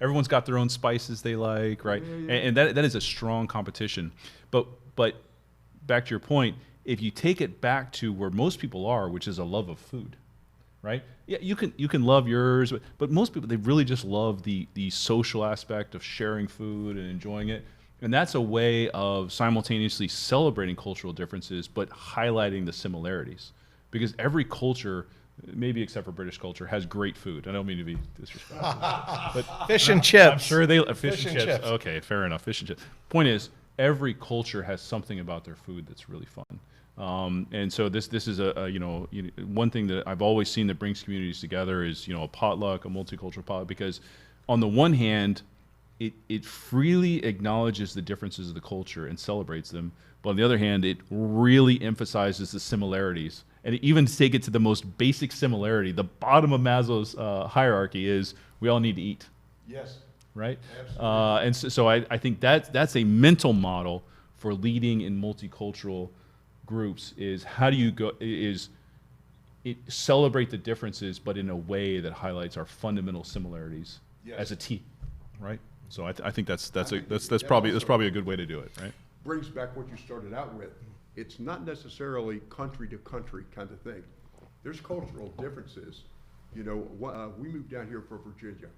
everyone's got their own spices they like, right? And that is a strong competition. But back to your point, if you take it back to where most people are, which is a love of food, right? Yeah, you can love yours, but most people, they really just love the social aspect of sharing food and enjoying it. And that's a way of simultaneously celebrating cultural differences, but highlighting the similarities. Because every culture, maybe except for British culture, has great food. I don't mean to be disrespectful. But Fish and chips. I'm sure they fish Fish and and chips. chips. Okay, fair enough. Fish and chips. Point is, every culture has something about their food that's really fun. And so this is one thing that I've always seen that brings communities together is a potluck, a multicultural potluck, because on the one hand, it freely acknowledges the differences of the culture and celebrates them, but on the other hand, it really emphasizes the similarities. And even to take it to the most basic similarity, the bottom of Maslow's hierarchy is we all need to eat. Yes. Right? Absolutely. And so I think that's a mental model for leading in multicultural groups is how do you celebrate the differences, but in a way that highlights our fundamental similarities as a team, right? So I think that's probably a good way to do it, right? Brings back what you started out with. It's not necessarily country to country kind of thing. There's cultural differences. We moved down here from Virginia,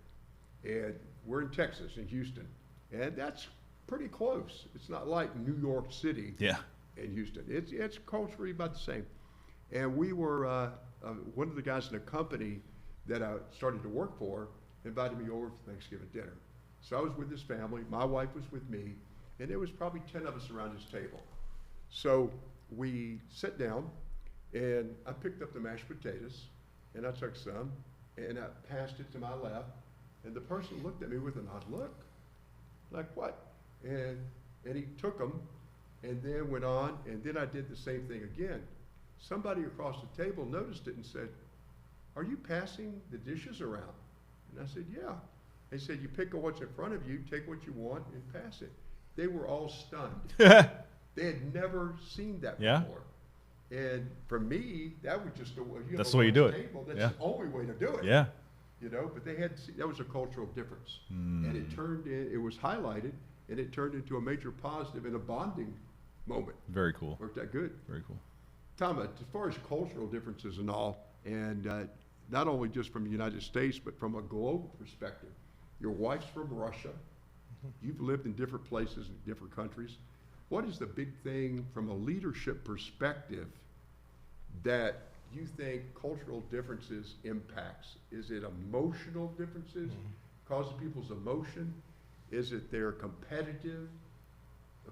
and we're in Texas, in Houston, and that's pretty close. It's not like New York City. Yeah. In Houston. It's culturally about the same. And we were, one of the guys in the company that I started to work for invited me over for Thanksgiving dinner. So I was with his family, my wife was with me, and there was probably 10 of us around his table. So we sat down, and I picked up the mashed potatoes, and I took some, and I passed it to my left, and the person looked at me with an odd look, like what? And he took them, and then went on, and then I did the same thing again. Somebody across the table noticed it and said, "Are you passing the dishes around?" And I said, "Yeah." They said, "You pick what's in front of you, take what you want, and pass it." They were all stunned. They had never seen that before. And for me, that was just That's the way you do it. Table, that's the only way to do it. Yeah. But they had that was a cultural difference, and it was highlighted, and it turned into a major positive and a bonding moment. Very cool. Worked out good. Very cool. Tom, as far as cultural differences and all, and not only just from the United States, but from a global perspective, your wife's from Russia. You've lived in different places in different countries. What is the big thing from a leadership perspective that you think cultural differences impacts? Is it emotional differences, causes people's emotion? Is it their competitive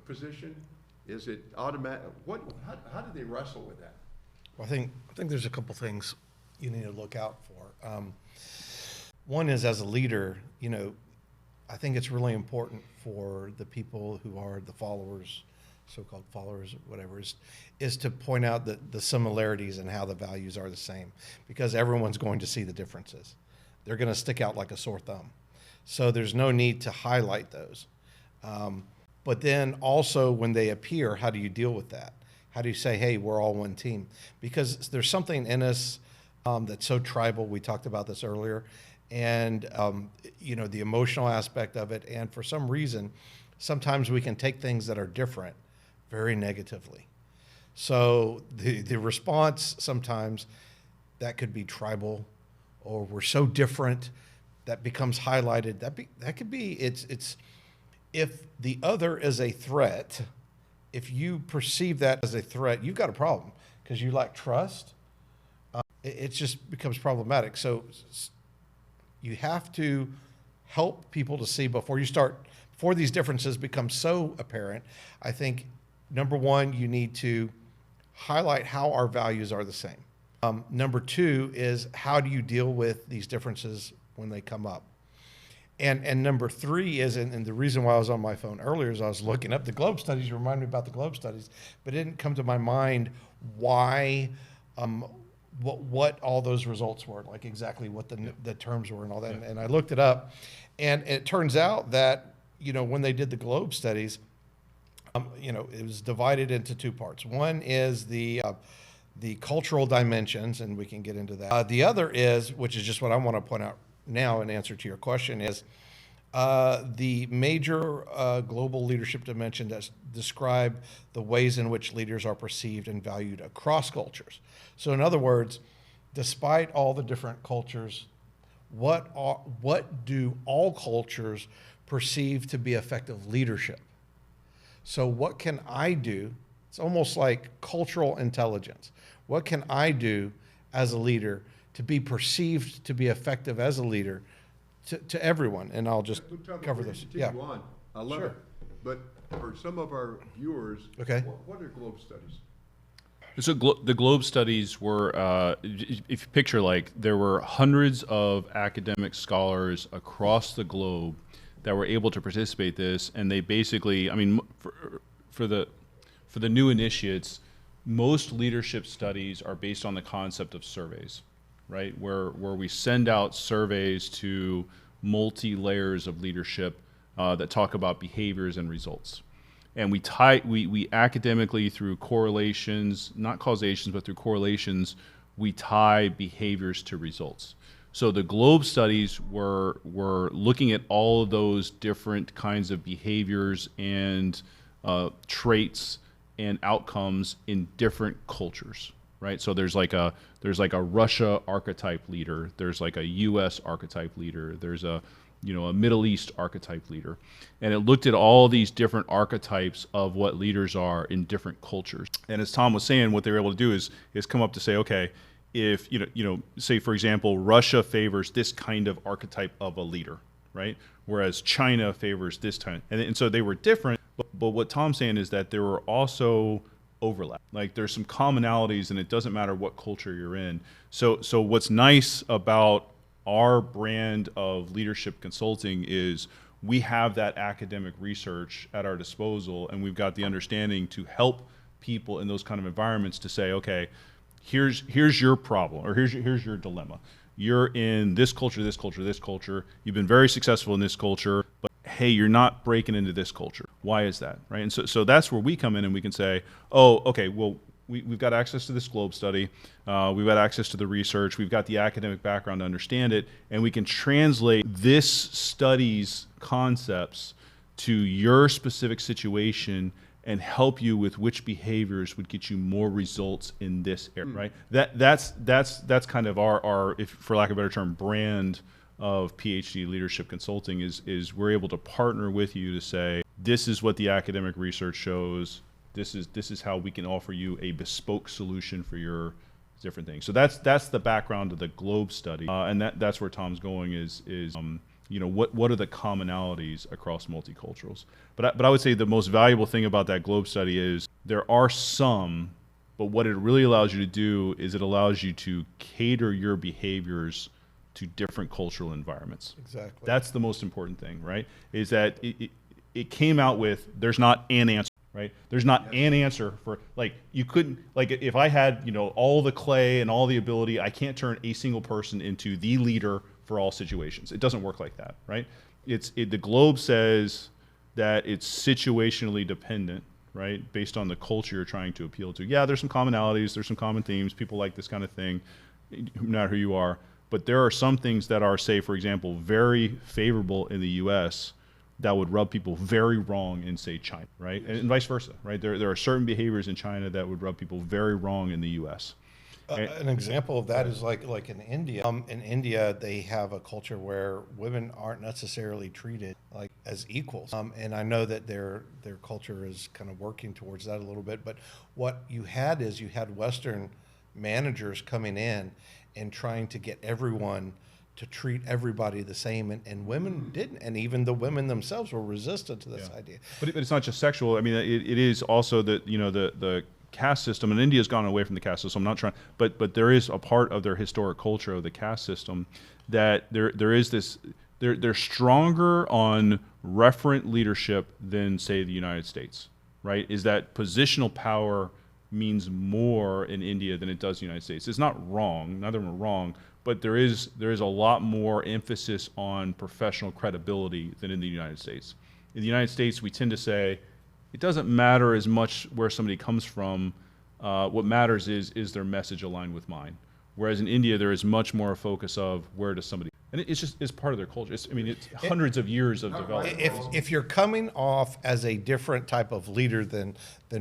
position? Is it automatic? How do they wrestle with that? Well, I think there's a couple things you need to look out for. One is, as a leader, I think it's really important for the people who are the followers, so-called followers, whatever, is to point out the similarities and how the values are the same, because everyone's going to see the differences. They're going to stick out like a sore thumb. So there's no need to highlight those. But then also when they appear, how do you deal with that? How do you say, hey, we're all one team? Because there's something in us that's so tribal. We talked about this earlier. And, the emotional aspect of it. And for some reason, sometimes we can take things that are different very negatively. So the response sometimes, that could be tribal, or we're so different, that becomes highlighted. That could be, it's if the other is a threat, if you perceive that as a threat, you've got a problem, because you lack trust. It just becomes problematic. So you have to help people to see before these differences become so apparent. I think, number one, you need to highlight how our values are the same. Number two is, how do you deal with these differences when they come up? And number three is, and the reason why I was on my phone earlier is I was looking up the Globe studies. You remind me about the Globe studies, but it didn't come to my mind why, what all those results were, like exactly what the terms were and all that. And I looked it up, and it turns out that, when they did the Globe studies, it was divided into two parts. One is the cultural dimensions, and we can get into that. The other is, which is just what I want to point out now in answer to your question, is The major global leadership dimension that describe the ways in which leaders are perceived and valued across cultures. So in other words, despite all the different cultures, what do all cultures perceive to be effective leadership? So what can I do? It's almost like cultural intelligence. What can I do as a leader to be perceived to be effective as a leader to everyone? And I'll just Tell me, cover before this. you continue on, I love Sure. it. But for some of our viewers, Okay. what are globe studies? So the Globe studies were, if you picture, like, there were hundreds of academic scholars across the globe that were able to participate this, and they basically, I mean, for the new initiates, most leadership studies are based on the concept of surveys, right? Where we send out surveys to multi-layers of leadership that talk about behaviors and results. And we academically, through correlations, not causations, but through correlations, we tie behaviors to results. So the Globe studies were looking at all of those different kinds of behaviors and traits and outcomes in different cultures, right? So there's like a Russia archetype leader, there's like a U.S. archetype leader, there's a Middle East archetype leader. And it looked at all these different archetypes of what leaders are in different cultures. And as Tom was saying, what they were able to do is come up to say, okay, if, say, for example, Russia favors this kind of archetype of a leader, right? Whereas China favors this kind. And so they were different. But what Tom's saying is that there were also overlap. Like, there's some commonalities, and it doesn't matter what culture you're in. So what's nice about our brand of leadership consulting is we have that academic research at our disposal, and we've got the understanding to help people in those kind of environments to say, okay, here's your problem, or here's your dilemma. You're in this culture, this culture, this culture. You've been very successful in this culture, but hey, you're not breaking into this culture. Why is that, right? And so that's where we come in, and we can say, oh, okay, well, we've got access to this Globe study, we've got access to the research, we've got the academic background to understand it, and we can translate this study's concepts to your specific situation and help you with which behaviors would get you more results in this area, right? That's kind of our, if for lack of a better term, brand of PhD leadership consulting is we're able to partner with you to say, this is what the academic research shows. This is how we can offer you a bespoke solution for your different things. So that's the background of the Globe study, and that's where Tom's going is what are the commonalities across multiculturals. But I would say the most valuable thing about that Globe study is there are some, but what it really allows you to do is it allows you to cater your behaviors to different cultural environments. Exactly. That's the most important thing, right? Is that it came out with, there's not an answer. Right? There's not an answer for, like, you couldn't, like, if I had, all the clay and all the ability, I can't turn a single person into the leader for all situations. It doesn't work like that, right? The Globe says that it's situationally dependent, right? Based on the culture you're trying to appeal to. Yeah, there's some commonalities, there's some common themes, people like this kind of thing, no matter who you are. But there are some things that are, say, for example, very favorable in the U.S. that would rub people very wrong in, say, China, right? And vice versa, right? There are certain behaviors in China that would rub people very wrong in the U.S. An example of that is like in India. In India, they have a culture where women aren't necessarily treated like as equals. And I know that their culture is kind of working towards that a little bit. But what you had is you had Western managers coming in and trying to get everyone to treat everybody the same, and women didn't, and even the women themselves were resistant to this idea. But it's not just sexual. I mean, it is also the caste system, and India's gone away from the caste system. I'm not trying, but there is a part of their historic culture of the caste system that there is this. They're stronger on referent leadership than, say, the United States, right? Is that positional power means more in India than it does in the United States. It's not wrong. Neither of them are wrong. But there is a lot more emphasis on professional credibility than in the United States. In the United States, we tend to say, it doesn't matter as much where somebody comes from. What matters is their message aligned with mine? Whereas in India, there is much more a focus of where does somebody. And it's part of their culture. It's hundreds of years of development. If you're coming off as a different type of leader than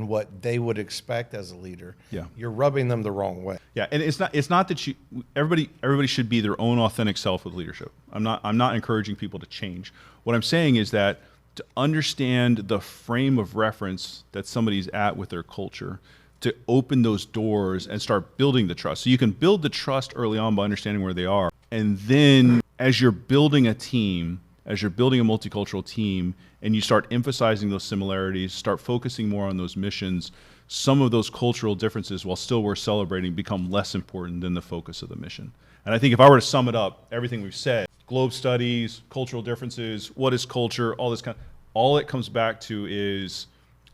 what they would expect as a leader, Yeah. you're rubbing them the wrong way. Yeah, and it's not that everybody should be their own authentic self with leadership. I'm not encouraging people to change. What I'm saying is that to understand the frame of reference that somebody's at with their culture, to open those doors and start building the trust. So you can build the trust early on by understanding where they are. And then as you're building a team, as you're building a multicultural team, and you start emphasizing those similarities, start focusing more on those missions, some of those cultural differences, while still we're celebrating, become less important than the focus of the mission. And I think if I were to sum it up, everything we've said, globe studies, cultural differences, what is culture, all it comes back to is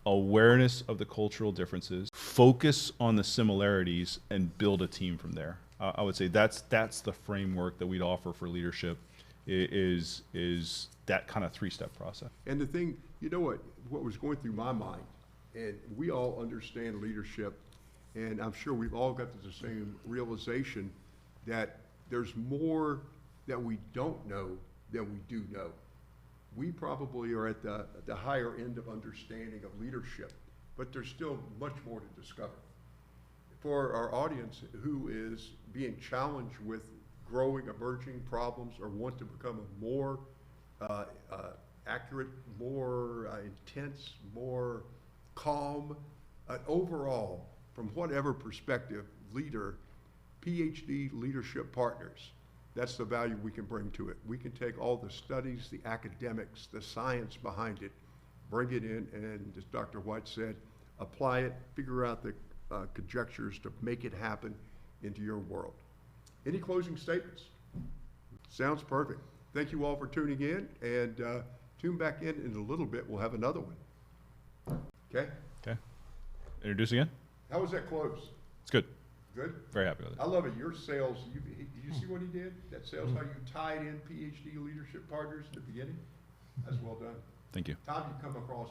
awareness of the cultural differences, focus on the similarities, and build a team from there. I would say that's the framework that we'd offer for leadership, is that kind of three-step process. And the thing, what was going through my mind, and we all understand leadership, and I'm sure we've all got to the same realization that there's more that we don't know than we do know. We probably are at the higher end of understanding of leadership, but there's still much more to discover. For our audience who is being challenged with growing, emerging problems, or want to become a more accurate, more intense, more calm, overall, from whatever perspective, leader, PhD Leadership Partners, that's the value we can bring to it. We can take all the studies, the academics, the science behind it, bring it in, and as Dr. White said, apply it, figure out the conjectures to make it happen into your world. Any closing statements? Sounds perfect. Thank you all for tuning in, and tune back in a little bit. We'll have another one. Okay? Okay. Introduce again? How was that close? It's good. Good? Very happy with it. I love it. Your sales, did you see what he did? That sales, how you tied in PhD Leadership Partners in the beginning? That's well done. Thank you. Tom, you come across